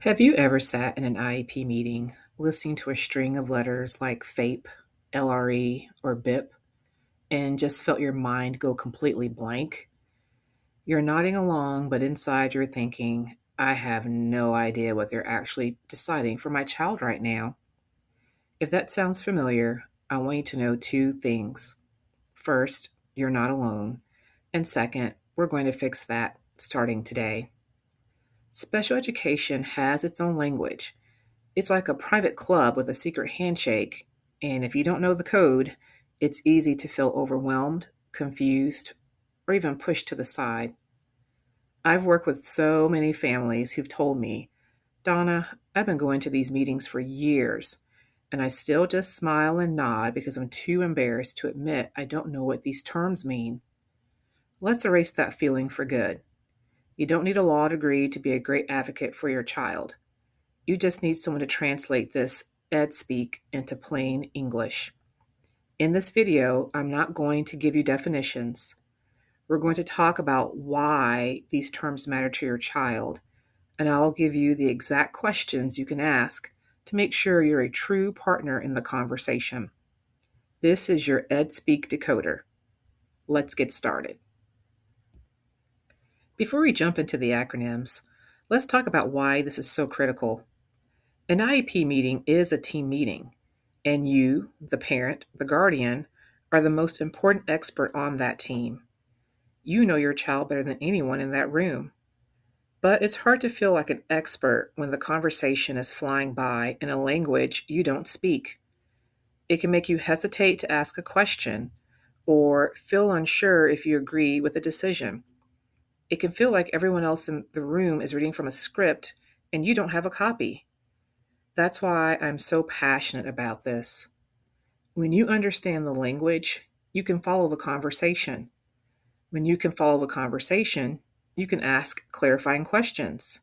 Have you ever sat in an IEP meeting listening to a string of letters like FAPE, LRE, or BIP and just felt your mind go completely blank? You're nodding along, but inside you're thinking, I have no idea what they're actually deciding for my child right now. If that sounds familiar, I want you to know two things. First, you're not alone. And second, we're going to fix that starting today. Special education has its own language. It's like a private club with a secret handshake, and if you don't know the code, it's easy to feel overwhelmed, confused, or even pushed to the side. I've worked with so many families who've told me, Donna, I've been going to these meetings for years, and I still just smile and nod because I'm too embarrassed to admit I don't know what these terms mean. Let's erase that feeling for good. You don't need a law degree to be a great advocate for your child. You just need someone to translate this ed speak into plain English. In this video, I'm not going to give you definitions. We're going to talk about why these terms matter to your child, and I'll give you the exact questions you can ask to make sure you're a true partner in the conversation. This is your Ed Speak Decoder. Let's get started. Before we jump into the acronyms, let's talk about why this is so critical. An IEP meeting is a team meeting, and you, the parent, the guardian, are the most important expert on that team. You know your child better than anyone in that room. But it's hard to feel like an expert when the conversation is flying by in a language you don't speak. It can make you hesitate to ask a question or feel unsure if you agree with a decision. It can feel like everyone else in the room is reading from a script and you don't have a copy. That's why I'm so passionate about this. When you understand the language, you can follow the conversation. When you can follow the conversation, you can ask clarifying questions.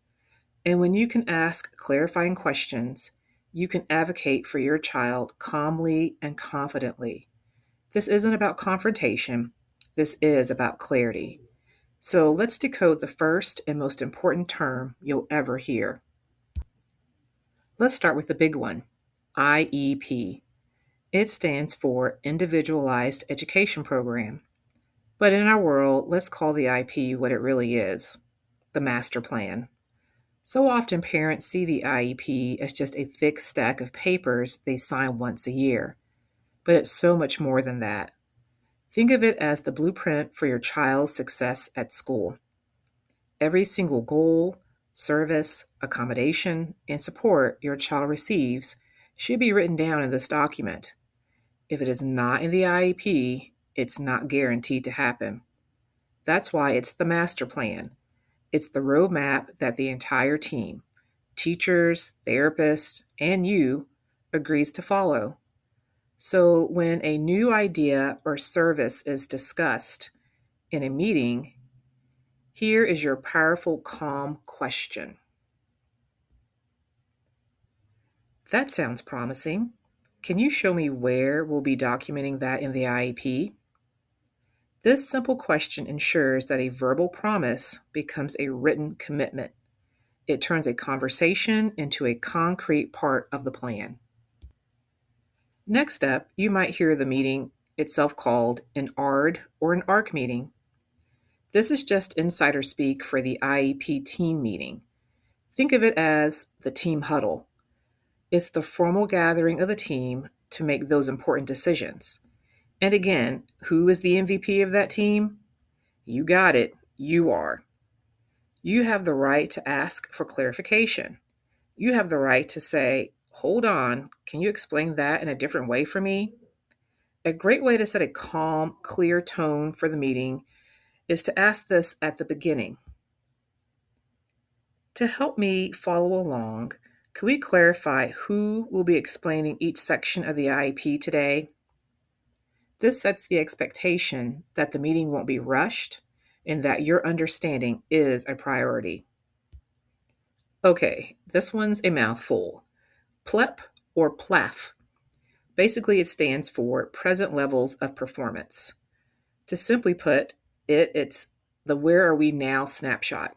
And when you can ask clarifying questions, you can advocate for your child calmly and confidently. This isn't about confrontation. This is about clarity. So let's decode the first and most important term you'll ever hear. Let's start with the big one, IEP. It stands for Individualized Education Program. But in our world, let's call the IEP what it really is, the master plan. So often parents see the IEP as just a thick stack of papers they sign once a year. But it's so much more than that. Think of it as the blueprint for your child's success at school. Every single goal, service, accommodation, and support your child receives should be written down in this document. If it is not in the IEP, it's not guaranteed to happen. That's why it's the master plan. It's the roadmap that the entire team, teachers, therapists, and you, agrees to follow. So when a new idea or service is discussed in a meeting, here is your powerful, calm question. That sounds promising. Can you show me where we'll be documenting that in the IEP? This simple question ensures that a verbal promise becomes a written commitment. It turns a conversation into a concrete part of the plan. Next up, you might hear the meeting itself called an ARD or an ARC meeting. This is just insider speak for the IEP team meeting. Think of it as the team huddle. It's the formal gathering of the team to make those important decisions. And again, who is the MVP of that team? You got it, you are. You have the right to ask for clarification. You have the right to say, hold on, can you explain that in a different way for me? A great way to set a calm, clear tone for the meeting is to ask this at the beginning. To help me follow along, could we clarify who will be explaining each section of the IEP today? This sets the expectation that the meeting won't be rushed and that your understanding is a priority. Okay, this one's a mouthful. PLEP or PLAAFP. Basically, it stands for Present Levels of Performance. To simply put, it's the Where Are We Now snapshot.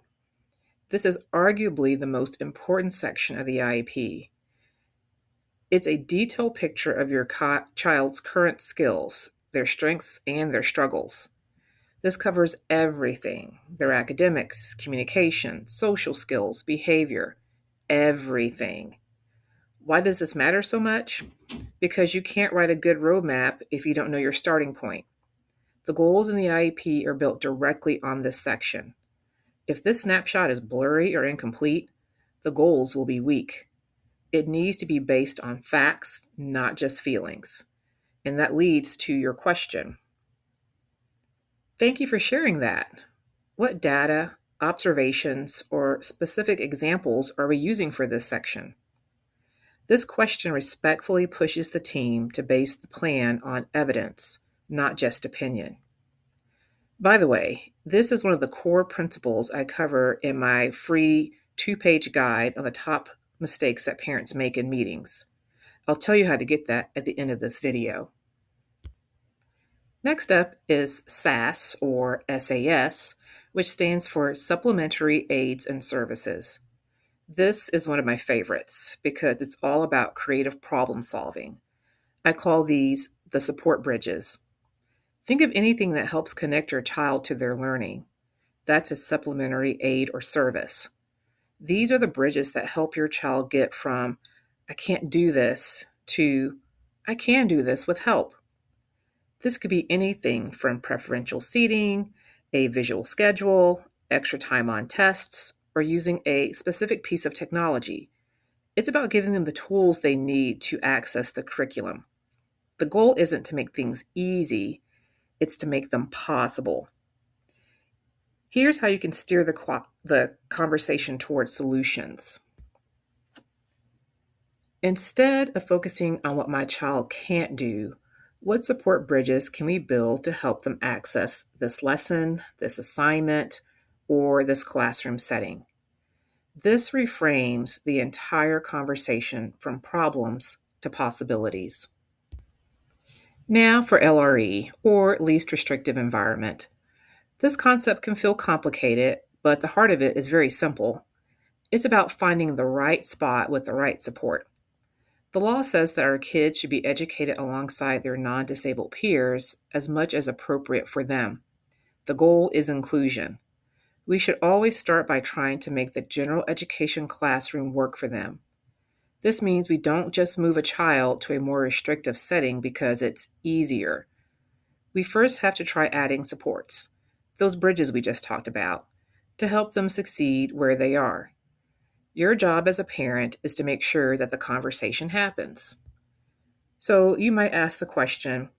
This is arguably the most important section of the IEP. It's a detailed picture of your child's current skills, their strengths, and their struggles. This covers everything: their academics, communication, social skills, behavior, everything. Why does this matter so much? Because you can't write a good roadmap if you don't know your starting point. The goals in the IEP are built directly on this section. If this snapshot is blurry or incomplete, the goals will be weak. It needs to be based on facts, not just feelings. And that leads to your question. Thank you for sharing that. What data, observations, or specific examples are we using for this section? This question respectfully pushes the team to base the plan on evidence, not just opinion. By the way, this is one of the core principles I cover in my free 2-page guide on the top mistakes that parents make in meetings. I'll tell you how to get that at the end of this video. Next up is SAS, or SAS, which stands for Supplementary Aids and Services. This is one of my favorites because it's all about creative problem solving. I call these the support bridges. Think of anything that helps connect your child to their learning. That's a supplementary aid or service. These are the bridges that help your child get from "I can't do this" to "I can do this with help." This could be anything from preferential seating, a visual schedule, extra time on tests, or using a specific piece of technology. It's about giving them the tools they need to access the curriculum. The goal isn't to make things easy, it's to make them possible. Here's how you can steer the conversation towards solutions. Instead of focusing on what my child can't do, what support bridges can we build to help them access this lesson, this assignment, or this classroom setting? This reframes the entire conversation from problems to possibilities. Now for LRE, or least restrictive environment. This concept can feel complicated, but the heart of it is very simple. It's about finding the right spot with the right support. The law says that our kids should be educated alongside their non-disabled peers as much as appropriate for them. The goal is inclusion. We should always start by trying to make the general education classroom work for them. This means we don't just move a child to a more restrictive setting because it's easier. We first have to try adding supports, those bridges we just talked about, to help them succeed where they are. Your job as a parent is to make sure that the conversation happens. So you might ask the question,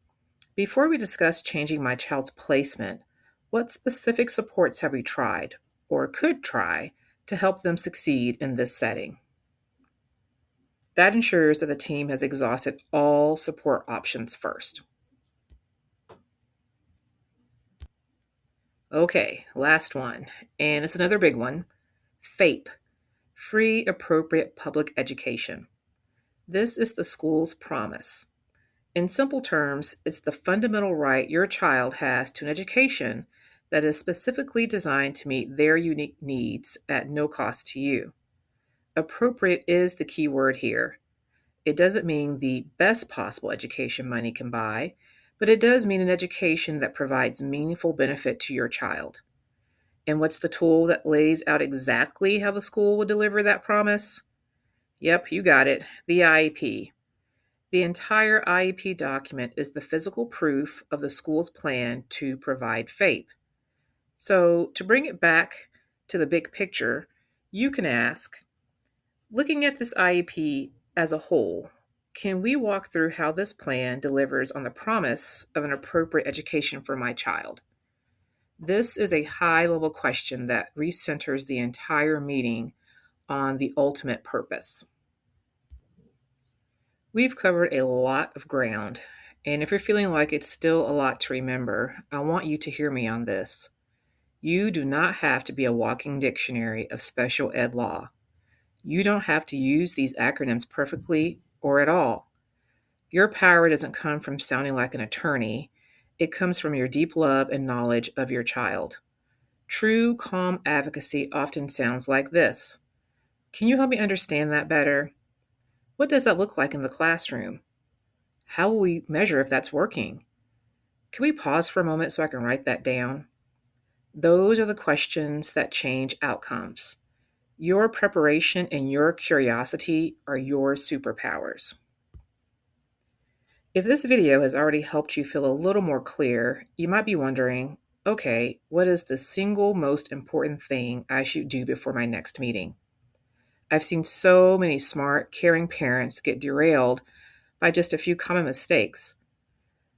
before we discuss changing my child's placement, what specific supports have we tried, or could try, to help them succeed in this setting? That ensures that the team has exhausted all support options first. Okay, last one, and it's another big one. FAPE, Free Appropriate Public Education. This is the school's promise. In simple terms, it's the fundamental right your child has to an education that is specifically designed to meet their unique needs at no cost to you. Appropriate is the key word here. It doesn't mean the best possible education money can buy, but it does mean an education that provides meaningful benefit to your child. And what's the tool that lays out exactly how the school will deliver that promise? Yep, you got it, the IEP. The entire IEP document is the physical proof of the school's plan to provide FAPE. So, to bring it back to the big picture, you can ask, looking at this IEP as a whole, can we walk through how this plan delivers on the promise of an appropriate education for my child? This is a high-level question that recenters the entire meeting on the ultimate purpose. We've covered a lot of ground, and if you're feeling like it's still a lot to remember, I want you to hear me on this. You do not have to be a walking dictionary of special ed law. You don't have to use these acronyms perfectly or at all. Your power doesn't come from sounding like an attorney. It comes from your deep love and knowledge of your child. True, calm advocacy often sounds like this. Can you help me understand that better? What does that look like in the classroom? How will we measure if that's working? Can we pause for a moment so I can write that down? Those are the questions that change outcomes. Your preparation and your curiosity are your superpowers. If this video has already helped you feel a little more clear, you might be wondering, okay, what is the single most important thing I should do before my next meeting? I've seen so many smart, caring parents get derailed by just a few common mistakes.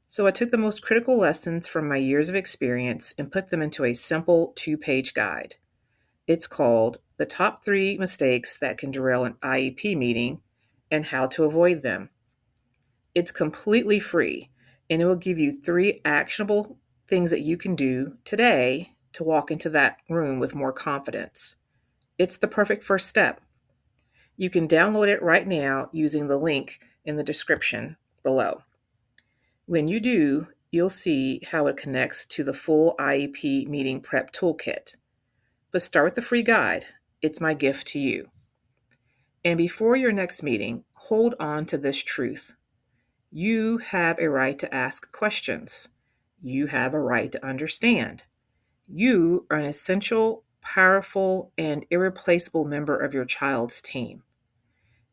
So I took the most critical lessons from my years of experience and put them into a simple 2-page guide. It's called The Top 3 Mistakes That Can Derail an IEP Meeting and How to Avoid Them. It's completely free, and it will give you 3 actionable things that you can do today to walk into that room with more confidence. It's the perfect first step. You can download it right now using the link in the description below. When you do, you'll see how it connects to the full IEP meeting prep toolkit. But start with the free guide. It's my gift to you. And before your next meeting, hold on to this truth. You have a right to ask questions. You have a right to understand. You are an essential, powerful, and irreplaceable member of your child's team.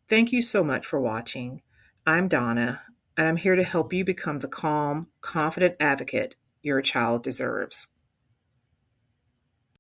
Thank you so much for watching. I'm Donna, and I'm here to help you become the calm, confident advocate your child deserves.